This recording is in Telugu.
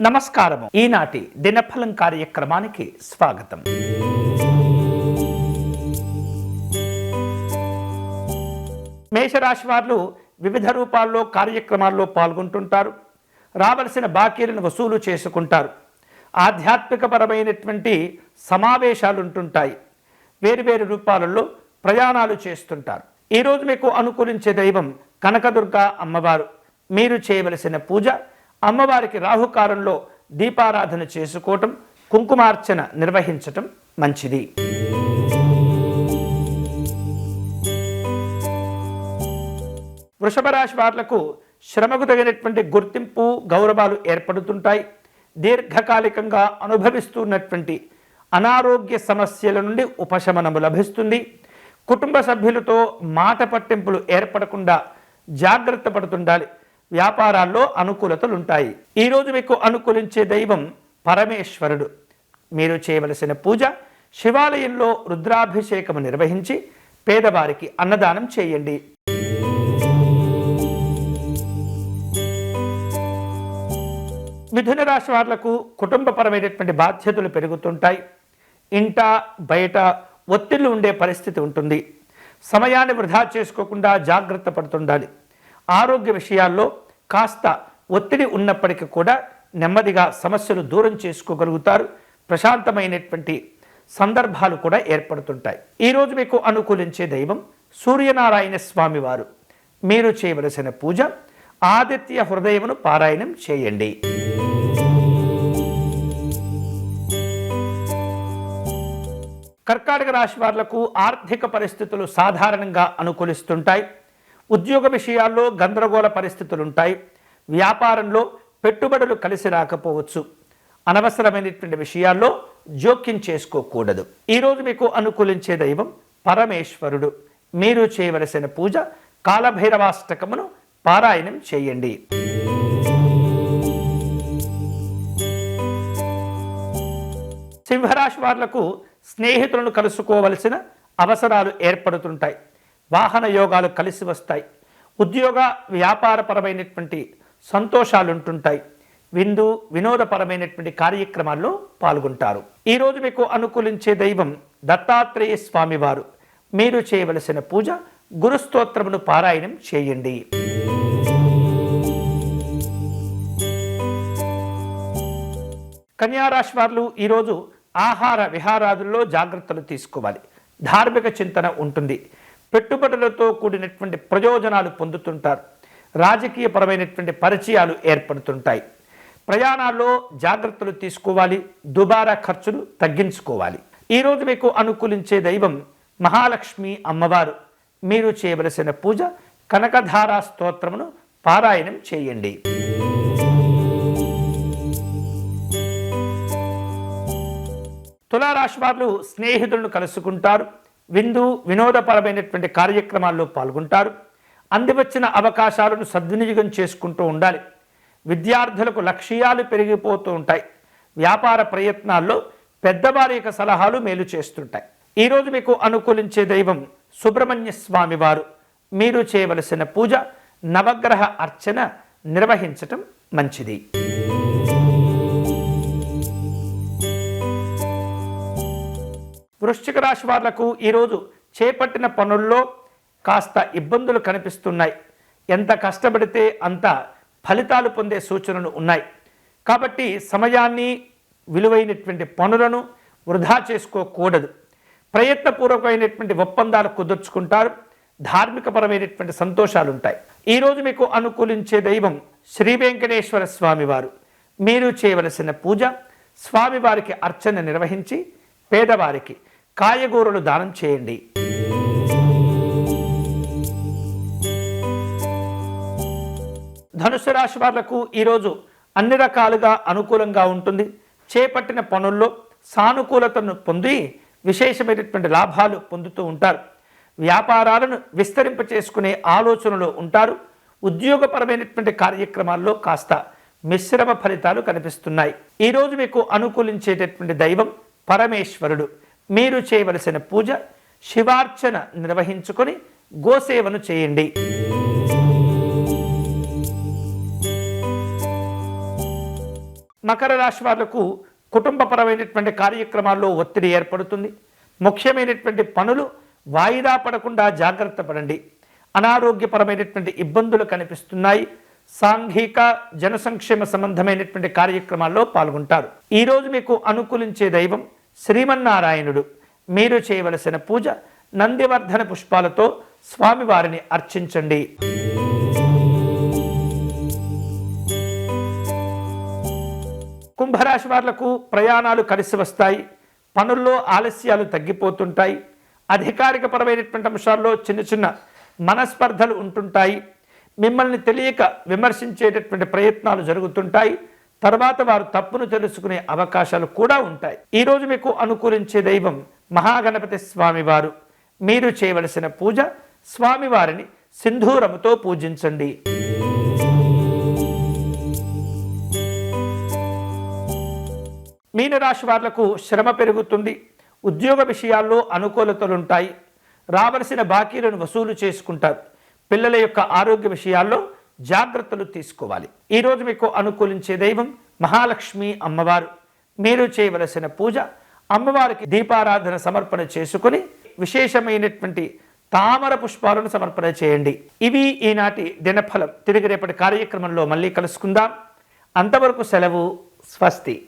నమస్కారము. ఈనాటి దినఫలం కార్యక్రమానికి స్వాగతం. మేషరాశి వారు వివిధ రూపాల్లో కార్యక్రమాల్లో పాల్గొంటుంటారు. రావలసిన బాకీలను వసూలు చేసుకుంటారు. ఆధ్యాత్మికపరమైనటువంటి సమావేశాలు ఉంటుంటాయి. వేరువేరు రూపాలలో ప్రయాణాలు చేస్తుంటారు. ఈరోజు మీకు అనుకూలించే దైవం కనకదుర్గ అమ్మవారు. మీరు చేయవలసిన పూజ అమ్మవారికి రాహుకాలంలో దీపారాధన చేసుకోవటం, కుంకుమార్చన నిర్వహించటం మంచిది. వృషభ రాశి వాళ్లకు శ్రమకు తగినటువంటి గుర్తింపు, గౌరవాలు ఏర్పడుతుంటాయి. దీర్ఘకాలికంగా అనుభవిస్తున్నటువంటి అనారోగ్య సమస్యల నుండి ఉపశమనము లభిస్తుంది. కుటుంబ సభ్యులతో మాట పట్టింపులు ఏర్పడకుండా జాగ్రత్త పడుతుండాలి. వ్యాపారాల్లో అనుకూలతలు ఉంటాయి. ఈరోజు మీకు అనుకూలించే దైవం పరమేశ్వరుడు. మీరు చేయవలసిన పూజ శివాలయంలో రుద్రాభిషేకము నిర్వహించి పేదవారికి అన్నదానం చేయండి. మిథున రాశి వాళ్లకు కుటుంబపరమైనటువంటి బాధ్యతలు పెరుగుతుంటాయి. ఇంట బయట ఒత్తిళ్లు ఉండే పరిస్థితి ఉంటుంది. సమయాన్ని వృధా చేసుకోకుండా జాగ్రత్త పడుతుండాలి. ఆరోగ్య విషయాల్లో కాస్త ఒత్తిడి ఉన్నప్పటికీ కూడా నెమ్మదిగా సమస్యలు దూరం చేసుకోగలుగుతారు. ప్రశాంతమైనటువంటి సందర్భాలు కూడా ఏర్పడుతుంటాయి. ఈరోజు మీకు అనుకూలించే దైవం సూర్యనారాయణ స్వామి వారు. మీరు చేయవలసిన పూజ ఆదిత్య హృదయమును పారాయణం చేయండి. కర్కాటక రాశి వాళ్లకు ఆర్థిక పరిస్థితులు సాధారణంగా అనుకూలిస్తుంటాయి. ఉద్యోగ విషయాల్లో గందరగోళ పరిస్థితులుంటాయి. వ్యాపారంలో పెట్టుబడులు కలిసి రాకపోవచ్చు. అనవసరమైనటువంటి విషయాల్లో జోక్యం చేసుకోకూడదు. ఈరోజు మీకు అనుకూలించే దైవం పరమేశ్వరుడు. మీరు చేయవలసిన పూజ కాలభైరవాష్టకమును పారాయణం చేయండి. సింహరాశి వాళ్లకు స్నేహితులను కలుసుకోవలసిన అవసరాలు ఏర్పడుతుంటాయి. వాహన యోగాలు కలిసి వస్తాయి. ఉద్యోగ వ్యాపారపరమైనటువంటి సంతోషాలు ఉంటుంటాయి. వినోదపరమైనటువంటి కార్యక్రమాల్లో పాల్గొంటారు. ఈరోజు మీకు అనుకూలించే దైవం దత్తాత్రేయ స్వామి వారు. మీరు చేయవలసిన పూజ గురుస్తోత్రమును పారాయణం చేయండి. కన్యారాశి వారు ఈరోజు ఆహార విహారాదుల్లో జాగ్రత్తలు తీసుకోవాలి. ధార్మిక చింతన ఉంటుంది. పెట్టుబడులతో కూడినటువంటి ప్రయోజనాలు పొందుతుంటారు. రాజకీయపరమైనటువంటి పరిచయాలు ఏర్పడుతుంటాయి. ప్రయాణాల్లో జాగ్రత్తలు తీసుకోవాలి. దుబారా ఖర్చులు తగ్గించుకోవాలి. ఈరోజు మీకు అనుకూలించే దైవం మహాలక్ష్మి అమ్మవారు. మీరు చేయవలసిన పూజ కనకధారా స్తోత్రమును పారాయణం చేయండి. తులారాశి వారు స్నేహితులను కలుసుకుంటారు. వినోదపరమైనటువంటి కార్యక్రమాల్లో పాల్గొంటారు. అందివచ్చిన అవకాశాలను సద్వినియోగం చేసుకుంటూ ఉండాలి. విద్యార్థులకు లక్ష్యాలు పెరిగిపోతూ ఉంటాయి. వ్యాపార ప్రయత్నాల్లో పెద్దవారి యొక్క సలహాలు మేలు చేస్తుంటాయి. ఈరోజు మీకు అనుకూలించే దైవం సుబ్రహ్మణ్య స్వామి వారు. మీరు చేయవలసిన పూజ నవగ్రహ అర్చన నిర్వహించటం మంచిది. వృశ్చిక రాశి వాళ్లకు ఈరోజు చేపట్టిన పనుల్లో కాస్త ఇబ్బందులు కనిపిస్తున్నాయి. ఎంత కష్టపడితే అంత ఫలితాలు పొందే సూచనలు ఉన్నాయి. కాబట్టి సమయాన్ని, విలువైనటువంటి పనులను వృధా చేసుకోకూడదు. ప్రయత్నపూర్వకమైనటువంటి ఒప్పందాలు కుదుర్చుకుంటారు. ధార్మికపరమైనటువంటి సంతోషాలు ఉంటాయి. ఈరోజు మీకు అనుకూలించే దైవం శ్రీ వెంకటేశ్వర స్వామి వారు. మీరు చేయవలసిన పూజ స్వామివారికి అర్చన నిర్వహించి పేదవారికి కాయగూరలు దానం చేయండి. ధనుసు రాశి వాళ్లకు ఈరోజు అన్ని రకాలుగా అనుకూలంగా ఉంటుంది. చేపట్టిన పనుల్లో సానుకూలతను పొంది విశేషమైనటువంటి లాభాలు పొందుతూ ఉంటారు. వ్యాపారాలను విస్తరింప చేసుకునే ఆలోచనలో ఉంటారు. ఉద్యోగపరమైనటువంటి కార్యక్రమాల్లో కాస్త మిశ్రమ ఫలితాలు కనిపిస్తున్నాయి. ఈరోజు మీకు అనుకూలించేటటువంటి దైవం పరమేశ్వరుడు. మీరు చేయవలసిన పూజ శివార్చన నిర్వహించుకొని గోసేవను చేయండి. మకర రాశి వాళ్లకు కుటుంబపరమైనటువంటి కార్యక్రమాల్లో ఒత్తిడి ఏర్పడుతుంది. ముఖ్యమైనటువంటి పనులు వాయిదా పడకుండా జాగ్రత్త పడండి. అనారోగ్యపరమైనటువంటి ఇబ్బందులు కనిపిస్తున్నాయి. సాంఘిక జనసంక్షేమ సంబంధమైనటువంటి కార్యక్రమాల్లో పాల్గొంటారు. ఈరోజు మీకు అనుకూలించే దైవం శ్రీమన్నారాయణుడు. మీరు చేయవలసిన పూజ నందివర్ధన పుష్పాలతో స్వామివారిని అర్చించండి. కుంభరాశి వాళ్లకు ప్రయాణాలు కలిసి వస్తాయి. పనుల్లో ఆలస్యాలు తగ్గిపోతుంటాయి. అధికారిక పరమైనటువంటి అంశాల్లో చిన్న చిన్న మనస్పర్ధలు ఉంటుంటాయి. మిమ్మల్ని తెలియక విమర్శించేటటువంటి ప్రయత్నాలు జరుగుతుంటాయి. తర్వాత వారు తప్పును తెలుసుకునే అవకాశాలు కూడా ఉంటాయి. ఈరోజు మీకు అనుకూలించే దైవం మహాగణపతి స్వామివారు. మీరు చేయవలసిన పూజ స్వామివారిని సింధూరముతో పూజించండి. మీనరాశి వాళ్లకు శ్రమ పెరుగుతుంది. ఉద్యోగ విషయాల్లో అనుకూలతలుంటాయి. రావలసిన బాకీలను వసూలు చేసుకుంటారు. పిల్లల యొక్క ఆరోగ్య విషయాల్లో జాగ్రత్తలు తీసుకోవాలి. ఈరోజు మీకు అనుకూలించే దైవం మహాలక్ష్మి అమ్మవారు. మీరు చేయవలసిన పూజ అమ్మవారికి దీపారాధన సమర్పణ చేసుకుని విశేషమైనటువంటి తామర పుష్పాలను సమర్పణ చేయండి. ఇవి ఈనాటి దినఫలం. తిరిగి రేపటి కార్యక్రమంలో మళ్ళీ కలుసుకుందాం. అంతవరకు సెలవు. స్వస్తి.